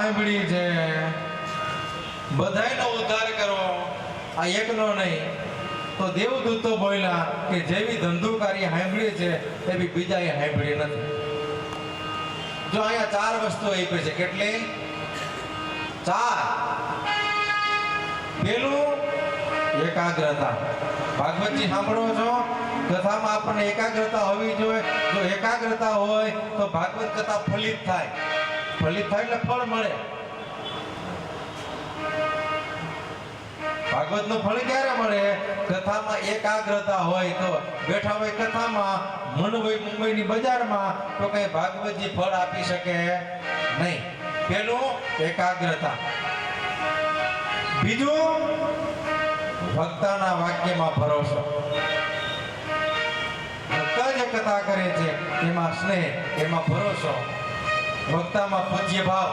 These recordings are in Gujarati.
સાંભળી છે, બધાયનો ઉદ્ધાર કરો, આ એકનો નહીં. તો દેવદૂતો બોલ્યા કે જેવી ધંધુકારી સાંભળી છે એવી બીજાએ સાંભળી નથી. જો અહીંયા ચાર વસ્તુ આપી છે. કેટલી? ચાર. પેલું એકાગ્રતા. ભાગવતજી સાંભળો છો, કથામાં આપણને એકાગ્રતા હોવી જોઈએ. જો એકાગ્રતા હોય તો ભાગવત કથા ફલિત થાય. ફલિત થાય એટલે ફળ મળે. ભાગવતનું ફળ ક્યારે મળે? કથામાં એકાગ્રતા હોય તો. બેઠા હોય કથામાં, મન હોય મુંબઈની બજારમાં, તો કઈ ભાગવતજી ફળ આપી શકે નહીં. પેલું એકાગ્રતા. બીજું ભક્તના વાક્યમાં ભરોસો. ભક્ત જે કથા કરે છે એમાં સ્નેહ, એમાં ભરોસો, ભક્તમાં પૂજ્ય ભાવ.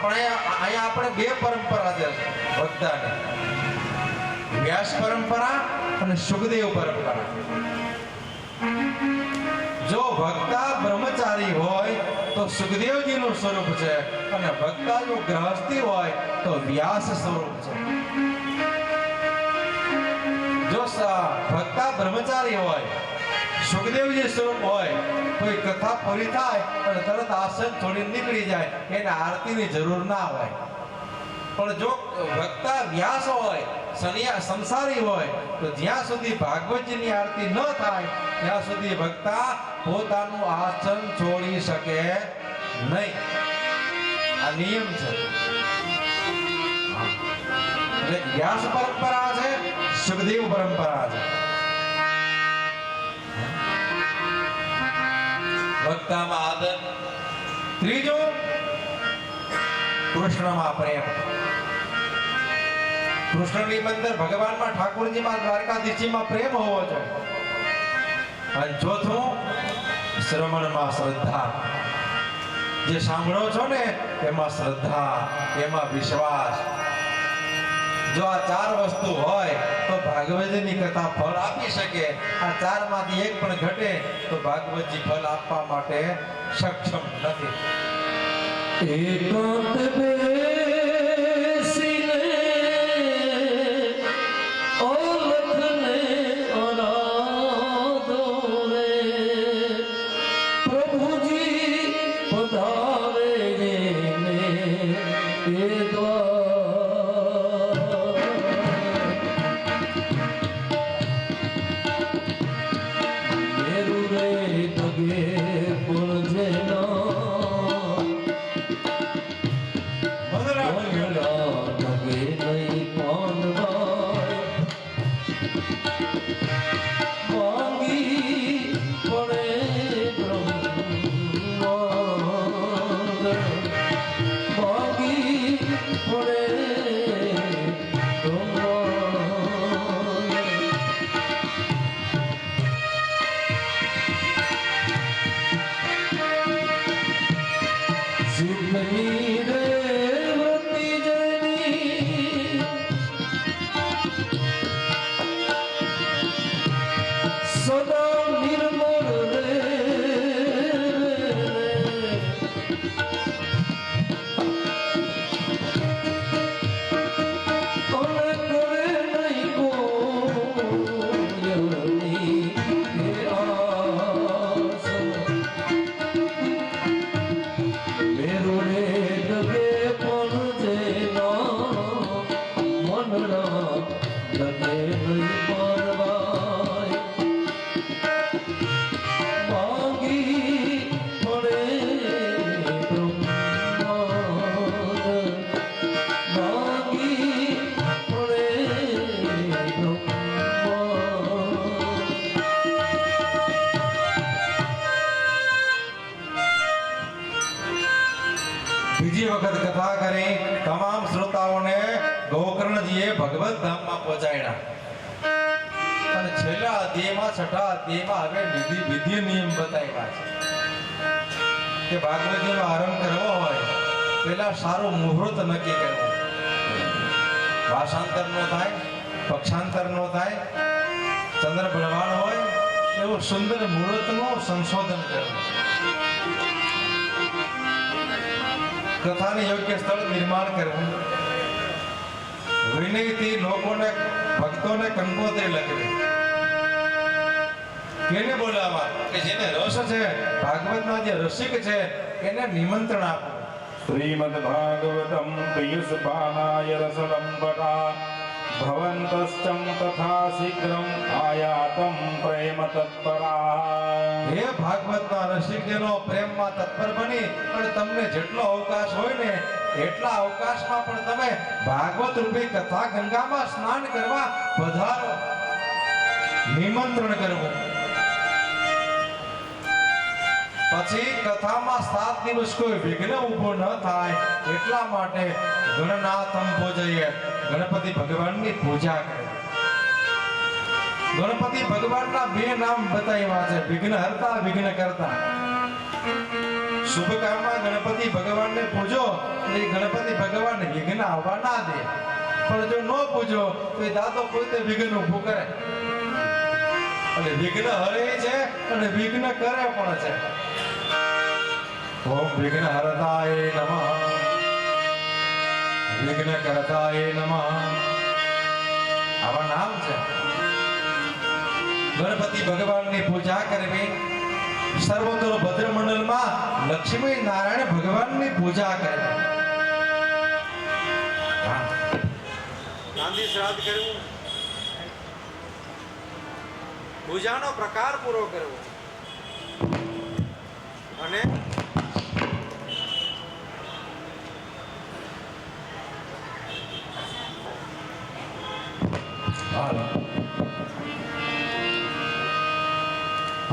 અહીંયા આપણે બે પરંપરા છે ભક્તની, વ્યાસ પરંપરા અને સુખદેવ પરંપરા. જો ભક્તા બ્રહ્મચારી હોય તો સુખદેવજીનું સ્વરૂપ છે, અને ભક્તા જો ગૃહસ્થી હોય તો વ્યાસ સ્વરૂપ છે. જો ભક્તા બ્રહ્મચારી હોય, સુખદેવજી સ્વરૂપ હોય, કોઈ કથા પૂરી થાય અને તરત આસન છોડી નીકળી જાય, એને આરતીની જરૂર ના હોય. પણ જો ભક્તા વ્યાસ હોય, સંસારી હોય, તો જ્યાં સુધી ભાગવતજીની આરતી ન થાય ત્યાં સુધી ભક્તા પોતાનું આસન છોડી શકે નહીં. આ નિયમ છે. એટલે વ્યાસ પરંપરા છે, સુખદેવ પરંપરા છે. ભક્તામાં આદર. ત્રીજું કૃષ્ણમાં પ્રેમ. કૃષ્ણની અંદર, ભગવાનમાં, ઠાકોરજીમાં, દ્વારકાધીશજીમાં પ્રેમ હોવો જોઈએ. અને ચોથું શ્રવણમાં શ્રદ્ધા. જે સાંભળો છો ને એમાં શ્રદ્ધા, એમાં વિશ્વાસ. જો આ ચાર વસ્તુ હોય તો ભાગવતજીની કથા ફળ આપી શકે. આ ચારમાંથી એક પણ ઘટે તો ભાગવતજી ફળ આપવા માટે સક્ષમ નથી. એકાંત બેસીને ઓલખને આરાધો રે, પ્રભુજી પધારે જેને એ દ્વાર. મેરુ રે તગે પણ જેના બીજી વખત કથા કરી. તમામ શ્રોતાઓને ગોકર્ણજીએ ભગવત ધામમાં પહોંચાડ્યા. અને છેલ્લા અધ્યાયમાં, છઠ્ઠા અધ્યાયમાં હવે વિધિ નિયમ બતાવ્યા છે કે ભાગવતજીનો આરંભ કરવો હોય પેલા સારું મુહૂર્ત નક્કી કરવું. ભાષાંતર નો થાય, પક્ષાંતર નો થાય, ચંદ્ર બળવાન હોય એવું સુંદર મુહૂર્તનું સંશોધન કરવું. કથાને યોગ્ય સ્થળ નિર્માણ કરવું, વિનયથી લોકોને ભક્તોને કંકોત્રી લખવી, કેને બોલાવવા કે જેને રસ છે, ભાગવતના જે રસિક છે એને નિમંત્રણ આપવું. શ્રીમદ ભાગવતમ પિયુષપાનાય રસદંપટા ભવંતશ્ચમ તથા શીઘ્રમ આયાતમ પ્રેમ તત્પરા. હે ભાગવતના રસિકજનો પ્રેમમાં તત્પર બની અને તમને જેટલો અવકાશ હોય ને એટલા અવકાશમાં પણ તમે ભાગવત રૂપી કથા ગંગામાં સ્નાન કરવા પધારો. નિમંત્રણ કરવું. પછી કથામાં 7 દિવસ કોઈ વિઘ્ન ઊભો ન થાય એટલા માટે ગણનાથમ પૂજયે, ગણપતિ ભગવાનની પૂજા કરે. ગણપતિ ભગવાનના 2 નામ બતાવ્યા છે, વિઘ્ન હરતા, વિઘ્ન કરતા. શુભ કામમાં ગણપતિ ભગવાનને પૂજો તો એ ગણપતિ ભગવાન વિઘ્ન આવવા ના દે, પણ જો ન પૂજો તો એ દાદો પોતે વિઘ્ન ઊભું કરે. અને વિઘ્ન હરે છે અને વિઘ્ન કરે પણ છે. ઓમ વિઘ્ન હરતાય નમઃ, વિઘ્ન કરતાય નમઃ, આવા નામ છે. ગણપતિ ભગવાનની પૂજા કરવી. સર્વત્ર ભદ્રમંડળમાં લક્ષ્મી નારાયણ ભગવાનની પૂજા કરવી. ગાંધી શ્રાદ્ધ કરવું, પૂજાનો પ્રકાર પૂરો કરવો અને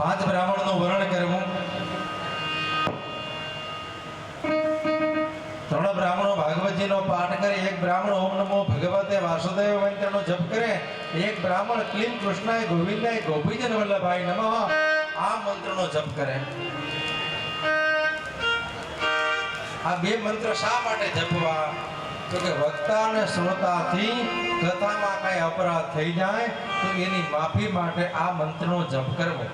પાંચ બ્રાહ્મણનું વર્ણન કરવું. 3 બ્રાહ્મણો ભાગવતજીનો પાઠ કરે, 1 બ્રાહ્મણ ઓમ નમો ભગવતે વાસુદેવ મંત્રનો જપ કરે, 1 બ્રાહ્મણ ક્લીમ કૃષ્ણાય ગોવિંદાય ગોપીજન વલ્લભાય નમઃ આ મંત્રનો જપ કરે. આ 2 મંત્ર શા માટે જપવા? તો કે વક્તા અને શ્રોતાથી કથામાં કઈ અપરાધ થઈ જાય તો એની માફી માટે આ મંત્રનો જપ કરવો.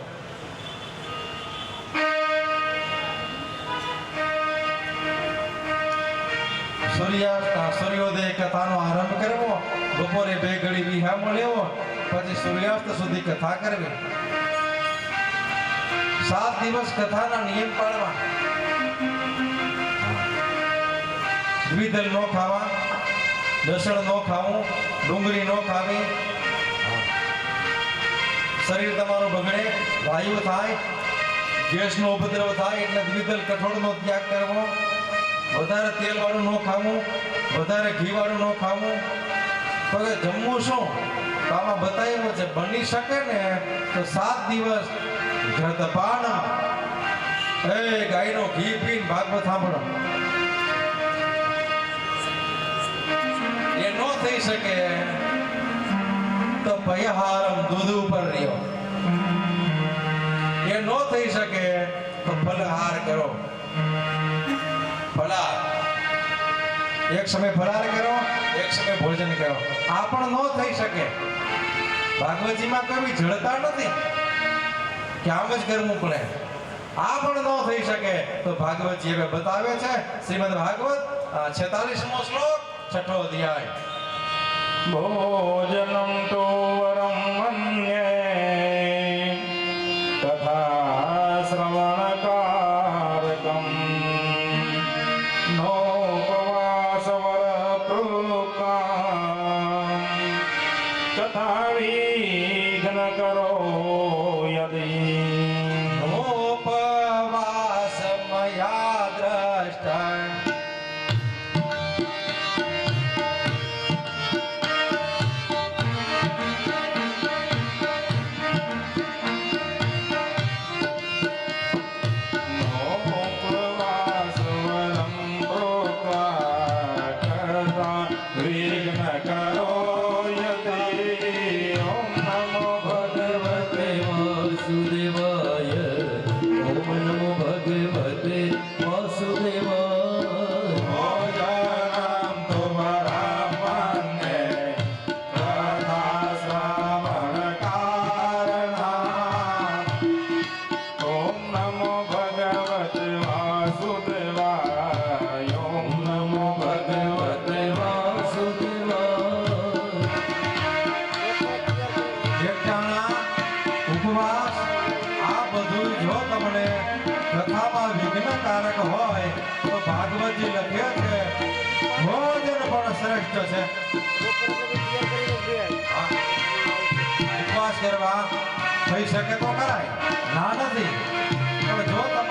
સૂર્યોદય કથાનો આરંભ કરવો, બપોરે 2 ઘડી વિહામો લેવો, પછી સૂર્યાસ્ત સુધી કથા કરવી. 7 દિવસ કથાના નિયમ પાળવા. દ્વિદલ નો ખાવા, લસણ નો ખાવું, ડુંગળી નો ખાવી. શરીર તમારું બગડે, વાયુ થાય, ગેસનો ઉપદ્રવ થાય એટલે દ્વિદલ કઠોળનો ત્યાગ કરવો. વધારે તેલ વાળું ન ખાવું, વધારે ઘી વાળું ન ખાવું. તો કે જમવું શું? તો આમાં બતાવ્યું છે બની શકે ને તો 7 દિવસ ઘૃતપાન, ગાયનો ઘી પીને ભાગવત સાંભળો. એ ન થઈ શકે તો પયહારમ દૂધ ઉપર રહ્યો. એ ન થઈ શકે તો ફલહાર કરો. ફલાર એક સમય ફલાર કરો, એક સમય ભોજન કરો. આ પણ ન થઈ શકે. ભાગવતજીમાં કોઈ જડતા નથી કે આમ જ કરવું પડે. આ પણ ન થઈ શકે તો ભાગવતજી હવે બતાવે છે. શ્રીમદ ભાગવત 46મો શ્લોક 6ઠો અધ્યાય. ભોજનમ તો વરમ મન્યે તથા શ્રવણકારકમ નોપવાસ વરપ્રુકા તથા વિઘ્ન કરો યદી ઉપવાસ મયા દ્રષ્ટા. અને કથામાં વિઘ્નકારક હોય તો ભાગવતજી લખે છે ભોજન પણ શ્રેષ્ઠ છે. હા. ઉપવાસ કરવા થઈ શકે તો કરાય, ના નથી, પણ જો તમારે